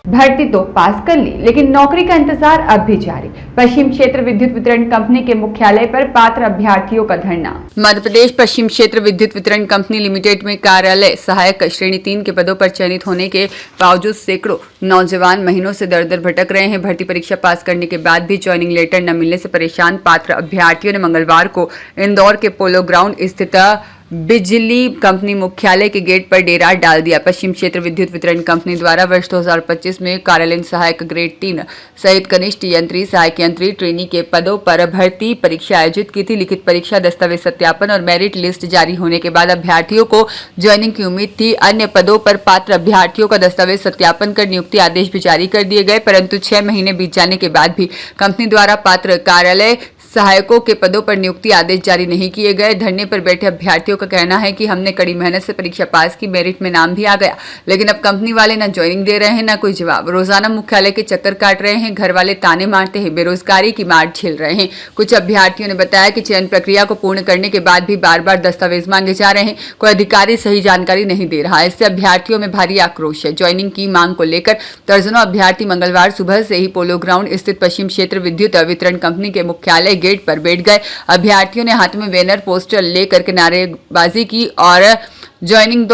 भर्ती तो पास कर ली, लेकिन नौकरी का इंतजार अब भी जारी। पश्चिम क्षेत्र विद्युत वितरण कंपनी के मुख्यालय पर पात्र अभ्यर्थियों का धरना। मध्य प्रदेश पश्चिम क्षेत्र विद्युत वितरण कंपनी लिमिटेड में कार्यालय सहायक श्रेणी 3 के पदों पर चयनित होने के बावजूद सैकड़ों नौजवान महीनों से दर दर भटक रहे हैं। भर्ती परीक्षा पास करने के बाद भी ज्वाइनिंग लेटर न मिलने से परेशान पात्र अभ्यर्थियों ने मंगलवार को इंदौर के पोलो ग्राउंड स्थित बिजली कंपनी मुख्यालय के गेट पर डेरा डाल दिया। पश्चिम क्षेत्र विद्युत वितरण कंपनी द्वारा वर्ष 2025 में कार्यालयीन सहायक ग्रेड 3 सहित कनिष्ठ यंत्री, सहायक यंत्री, ट्रेनी के पदों पर भर्ती परीक्षा आयोजित की थी। लिखित परीक्षा, दस्तावेज सत्यापन और मेरिट लिस्ट जारी होने के बाद अभ्यर्थियों को ज्वाइनिंग की उम्मीद थी। अन्य पदों पर पात्र अभ्यर्थियों का दस्तावेज सत्यापन कर नियुक्ति आदेश भी जारी कर दिए गए, परंतु 6 महीने बीत जाने के बाद भी कंपनी द्वारा पात्र कार्यालय सहायकों के पदों पर नियुक्ति आदेश जारी नहीं किए गए। धरने पर बैठे अभ्यर्थियों का कहना है कि हमने कड़ी मेहनत से परीक्षा पास की, मेरिट में नाम भी आ गया, लेकिन अब कंपनी वाले न ज्वाइनिंग दे रहे हैं, न कोई जवाब। रोजाना मुख्यालय के चक्कर काट रहे हैं, घर वाले ताने मारते हैं, बेरोजगारी की मार झेल रहे हैं। कुछ अभ्यर्थियों ने बताया कि चयन प्रक्रिया को पूर्ण करने के बाद भी बार बार दस्तावेज मांगे जा रहे हैं, कोई अधिकारी सही जानकारी नहीं दे रहा है। इससे अभ्यर्थियों में भारी आक्रोश है। ज्वाइनिंग की मांग को लेकर दर्जनों अभ्यर्थी मंगलवार सुबह से ही पोलो ग्राउंड स्थित पश्चिम क्षेत्र विद्युत वितरण कंपनी के मुख्यालय गेट पर बैठ गए। अभ्यर्थियों ने हाथ में बैनर, पोस्टर लेकर के नारेबाजी की और ज्वाइनिंग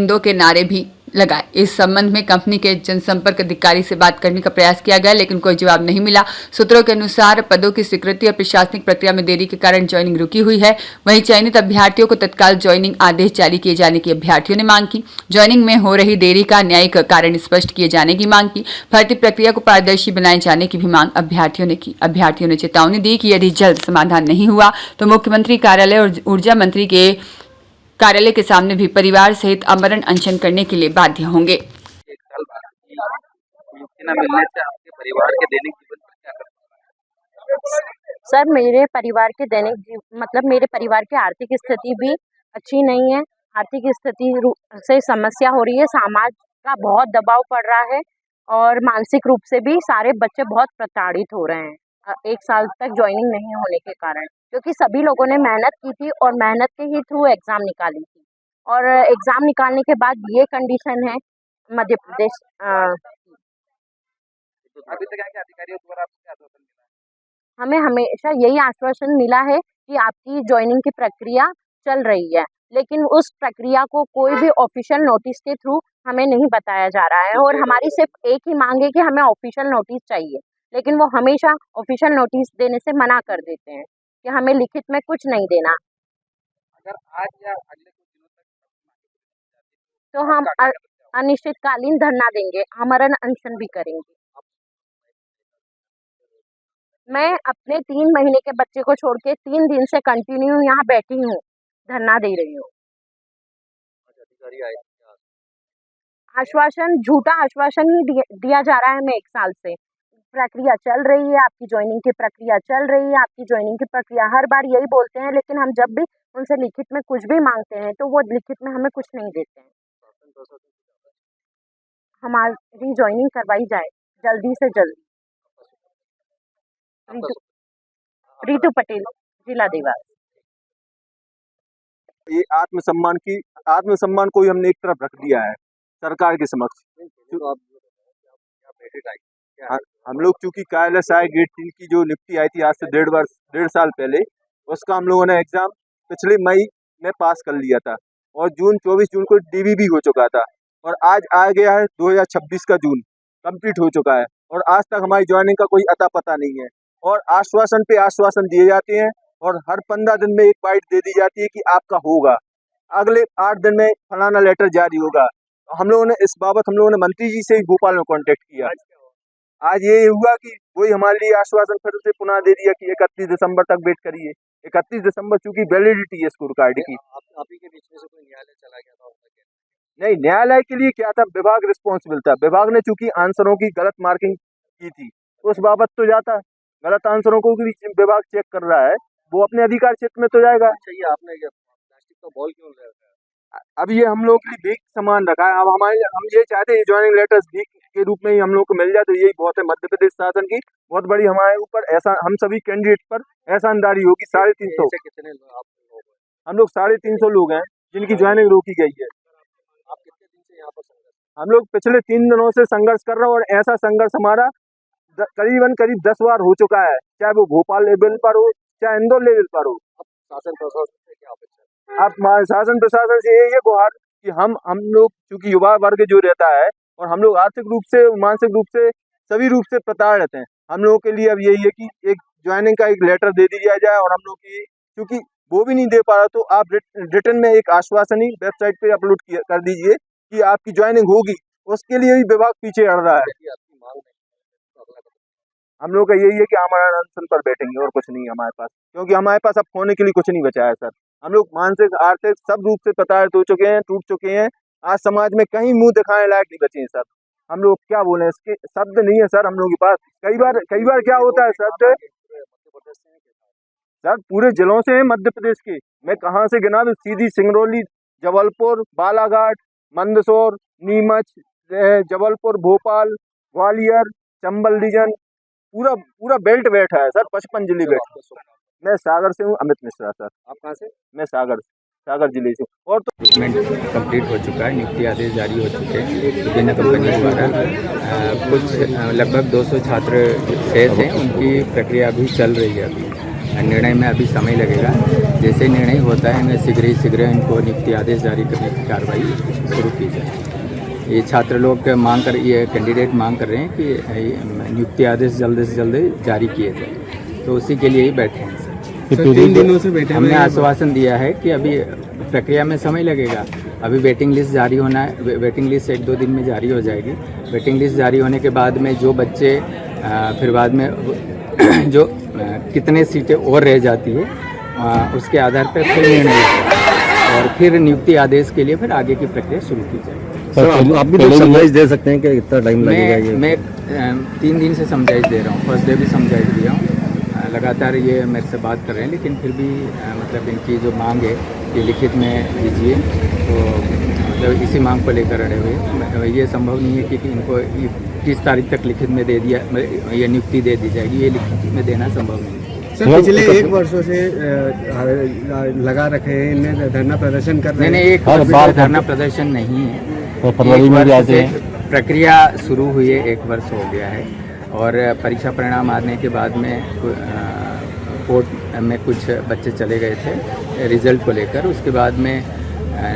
दो के नारे भी लगाए। इस संबंध में कंपनी के जनसंपर्क अधिकारी से बात करने का प्रयास किया गया, लेकिन कोई जवाब नहीं मिला। सूत्रों के अनुसार पदों की स्वीकृति और प्रशासनिक प्रक्रिया में देरी के कारण ज्वाइनिंग रुकी हुई है। वहीं चयनित अभ्यर्थियों को तत्काल ज्वाइनिंग आदेश जारी किए जाने की अभ्यर्थियों ने मांग की। ज्वाइनिंग में हो रही देरी का न्यायिक कारण स्पष्ट किए जाने की मांग की। भर्ती प्रक्रिया को पारदर्शी बनाए जाने की भी मांग अभ्यर्थियों ने की। अभ्यर्थियों ने चेतावनी दी कि यदि जल्द समाधान नहीं हुआ तो मुख्यमंत्री कार्यालय और ऊर्जा मंत्री के कार्यालय के सामने भी परिवार सहित आमरण अनशन करने के लिए बाध्य होंगे। एक साल बाद नियुक्ति न मिलने से आपके परिवार के दैनिक जीवन पर क्या असर? सर, मेरे परिवार के मेरे परिवार की आर्थिक स्थिति भी अच्छी नहीं है। आर्थिक स्थिति से समस्या हो रही है, समाज का बहुत दबाव पड़ रहा है और मानसिक रूप से भी सारे बच्चे बहुत प्रताड़ित हो रहे हैं। 1 साल तक ज्वाइनिंग नहीं होने के कारण, क्योंकि सभी लोगों ने मेहनत की थी और मेहनत के ही थ्रू एग्ज़ाम निकाली थी और एग्ज़ाम निकालने के बाद ये कंडीशन है मध्य प्रदेश। तो अभी तक क्या अधिकारियों द्वारा आपको क्या आश्वासन मिला है? हमें हमेशा यही आश्वासन मिला है कि आपकी ज्वाइनिंग की प्रक्रिया चल रही है, लेकिन उस प्रक्रिया को कोई भी ऑफिशियल नोटिस के थ्रू हमें नहीं बताया जा रहा है और हमारी सिर्फ एक ही मांग है कि हमें ऑफिशियल नोटिस चाहिए, लेकिन वो हमेशा ऑफिशियल नोटिस देने से मना कर देते हैं कि हमें लिखित में कुछ नहीं देना। अगर आज या अगले कुछ दिनों तक तो हम अनिश्चितकालीन धरना देंगे, आमरण अनशन भी करेंगे। मैं अपने 3 महीने के बच्चे को छोड़ के 3 दिन से कंटिन्यू यहाँ बैठी हूँ, धरना दे रही हूँ। अधिकारी आए क्या? आश्वासन, झूठा आश्वासन ही दिया जा रहा है हमें 1 साल से। प्रक्रिया चल रही है, आपकी ज्वाइनिंग की प्रक्रिया चल रही है, आपकी ज्वाइनिंग की प्रक्रिया हर बार यही बोलते हैं, लेकिन हम जब भी उनसे लिखित में कुछ भी मांगते हैं तो वो लिखित में हमें कुछ नहीं देते हैं। हमारी ज्वाइनिंग करवाई जाए जल्दी से जल्दी। रितु पटेल, जिला देवास। ये आत्मसम्मान को ही हमने एक तरफ रख दिया है सरकार के समक्ष। हम लोग चूंकि कार्यालय सहायक ग्रेड 3 की जो नियुक्ति आई थी आज से 1.5 साल पहले, उसका हम लोगों ने एग्जाम पिछले मई में पास कर लिया था और 24 जून को डीवी भी हो चुका था और आज आ गया है 2026 का जून कंप्लीट हो चुका है और आज तक हमारी ज्वाइनिंग का कोई अता पता नहीं है और आश्वासन पे आश्वासन दिए जाते हैं और हर 15 दिन में एक बाइट दे दी जाती है कि आपका होगा, अगले 8 दिन में फलाना लेटर जारी होगा। हम लोगों ने इस बाबत मंत्री जी से ही भोपाल में कांटेक्ट किया। आज ये हुआ कि वही हमारे लिए आश्वासन फिर से पुनः दे दिया कि 31 दिसंबर तक वेट करिए। 31 दिसंबर चूंकि वैलिडिटी है स्कोर कार्ड की। आप ही के बीच में से कोई न्यायालय चला गया था? नहीं, न्यायालय के लिए क्या था, विभाग रिस्पॉन्सिबल था। विभाग ने चूंकि आंसरों की गलत मार्किंग की थी उस बाबत तो जाता, गलत आंसरों को भी विभाग चेक कर रहा है, वो अपने अधिकार क्षेत्र में तो जाएगा। चाहिए आपने प्लास्टिक का बॉल क्यों ले रखा है? अब ये हम लोग के लिए भीख समान रखा है। अब हम ये चाहते हैं ज्वाइनिंग लेटर्स भीख के रूप में ही हम लोग को मिल जाए तो यही बहुत है। मध्य प्रदेश शासन की बहुत बड़ी हमारे ऊपर ऐसा, हम सभी कैंडिडेट पर एहसानदारी होगी। 350 कितने लोग हम लोग 350 लोग हैं जिनकी ज्वाइनिंग रोकी गई है। आप कितने दिन से यहाँ पर? हम लोग पिछले 3 दिनों से संघर्ष कर रहे हैं और ऐसा संघर्ष हमारा करीबन 10 बार हो चुका है, चाहे वो भोपाल लेवल पर हो चाहे इंदौर लेवल पर हो। शासन प्रशासन से क्या अपेक्षा? अब शासन प्रशासन से यही है गुहार कि हम लोग चूंकि युवा वर्ग जो रहता है और हम लोग आर्थिक रूप से मानसिक रूप से सभी रूप से प्रताड़ित हैं, हम लोगों के लिए अब यही है कि एक ज्वाइनिंग का एक लेटर दे दिया जाए और हम लोग की क्योंकि वो भी नहीं दे पा रहा तो आप रिटर्न में एक आश्वासन ही वेबसाइट पे अपलोड कर दीजिए कि आपकी ज्वाइनिंग होगी, उसके लिए भी विभाग पीछे हट रहा है। हम लोग का यही है कि हमारा अनशन पर बैठेंगे और कुछ नहीं है हमारे पास, क्योंकि हमारे पास अब खोने के लिए कुछ नहीं बचा है सर। हम लोग मानसिक आर्थिक सब रूप से प्रताड़ित हो चुके हैं, टूट चुके हैं। आज समाज में कहीं मुंह दिखाने लायक नहीं बचे हैं सर। हम लोग क्या बोले, इसके शब्द नहीं है सर हम लोगों के पास। कई बार क्या होता है शब्द सर पूरे जिलों से हैं मध्य प्रदेश के। मैं कहाँ से गिना दूं, सीधी सिंगरौली, जबलपुर, बालाघाट, मंदसौर, नीमच, जबलपुर, भोपाल, ग्वालियर, चंबल रीजन पूरा बेल्ट बैठा है सर, 55 जिले बैठे। मैं सागर से हूँ, अमित मिश्रा सर। आप कहाँ से? मैं सागर जिले से। और तो रिक्रूटमेंट कंप्लीट हो चुका है, नियुक्ति आदेश जारी हो चुके हैं विभिन्न कंपनी द्वारा। कुछ लगभग 200 छात्र शेष हैं, उनकी प्रक्रिया अभी चल रही है। अभी निर्णय में अभी समय लगेगा। जैसे निर्णय होता है मैं शीघ्र इनको नियुक्ति आदेश जारी करने की कार्रवाई शुरू की जाए। ये छात्र लोग ये कैंडिडेट मांग कर रहे हैं कि नियुक्ति आदेश जल्द से जल्द जारी किए जाए, तो उसी के लिए ही बैठे हैं सर। 3 दिनों से बैठे हमने आश्वासन दिया है कि अभी प्रक्रिया में समय लगेगा। अभी वेटिंग लिस्ट जारी होना है, वेटिंग लिस्ट 1-2 दिन में जारी हो जाएगी। वेटिंग लिस्ट जारी होने के बाद में जो बच्चे फिर बाद में जो कितने सीटें और रह जाती है उसके आधार पर फिर निर्णय होगा और फिर नियुक्ति आदेश के लिए फिर आगे की प्रक्रिया शुरू की जाएगी। सर आप भी तो समझाइश दे सकते हैं कि इतना टाइम लगेगा ये? मैं 3 दिन से समझाइश दे रहा हूँ, फर्स्ट डे भी समझाइश दिया हूँ। लगातार ये मेरे से बात कर रहे हैं, लेकिन फिर भी मतलब इनकी जो मांग है ये लिखित में दीजिए, तो मतलब इसी मांग को लेकर अड़े हुए। ये संभव नहीं है कि इनको 30 तारीख तक लिखित में दे दिया ये नियुक्ति दे दी जाएगी, ये लिखित में देना संभव नहीं है। सर पिछले 1 वर्षों से लगा रखे हैं, इनमें धरना प्रदर्शन कर रहे हैं। नहीं, एक वर्ष से धरना प्रदर्शन नहीं है, फरवरी में भी आते हैं। प्रक्रिया शुरू हुई है, 1 वर्ष हो गया है और परीक्षा परिणाम आने के बाद में कोर्ट में कुछ बच्चे चले गए थे रिजल्ट को लेकर। उसके बाद में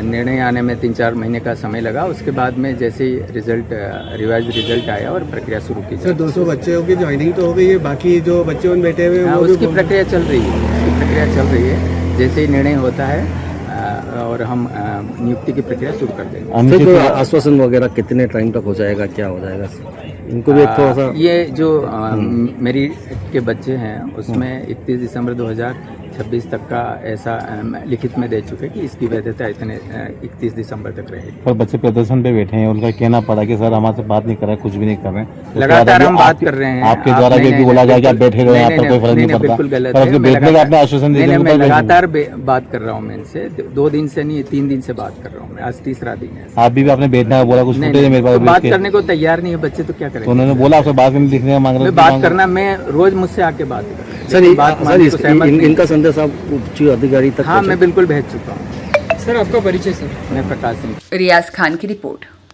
निर्णय आने में 3-4 महीने का समय लगा। उसके बाद में जैसे ही रिवाइज रिजल्ट आया और प्रक्रिया शुरू की। सर 200 बच्चों की ज्वाइनिंग तो हो गई है, बाकी जो बच्चे उन बैठे हुए हैं उसकी प्रक्रिया चल रही है। जैसे ही निर्णय होता है और हम नियुक्ति की प्रक्रिया शुरू कर देंगे। आश्वासन वगैरह कितने टाइम तक हो जाएगा, क्या हो जाएगा इनको भी थोड़ा सा? ये जो मेरी के बच्चे हैं उसमें 31 दिसंबर 2026 तक का ऐसा लिखित में दे चुके कि इसकी वैधता इतने 31 दिसंबर तक रहेगी। पर बच्चे प्रदर्शन पे बैठे हैं, उनका कहना पड़ा कि सर हमारे से बात नहीं कर रहे, कुछ भी नहीं कर रहे। लगातार हम बात कर रहे हैं। आपके द्वारा भी बोला गया कि आप बैठे रहे, आप पर कोई फर्क नहीं पड़ता। बिल्कुल गलत है। बैठने का आपने आश्वासन दिया। मैं लगातार बात कर रहा हूँ, मैं इनसे 2 दिन से नहीं 3 दिन से बात कर रहा हूँ मैं, आज 3रा दिन है। आप भी आपने बैठना है बोला, कुछ मेरे पास बात करने को तैयार नहीं है बच्चे, तो क्या करें? उन्होंने बोला आपसे बात करने दिखने मांग रहे, बात करना, मैं रोज मुझसे आके बात कर सर इनका संदेश आप उच्च अधिकारी तक? हाँ, मैं बिल्कुल भेज चुका हूँ। सर आपका परिचय? सर मैं प्रकाश सिंह। रियाज खान की रिपोर्ट।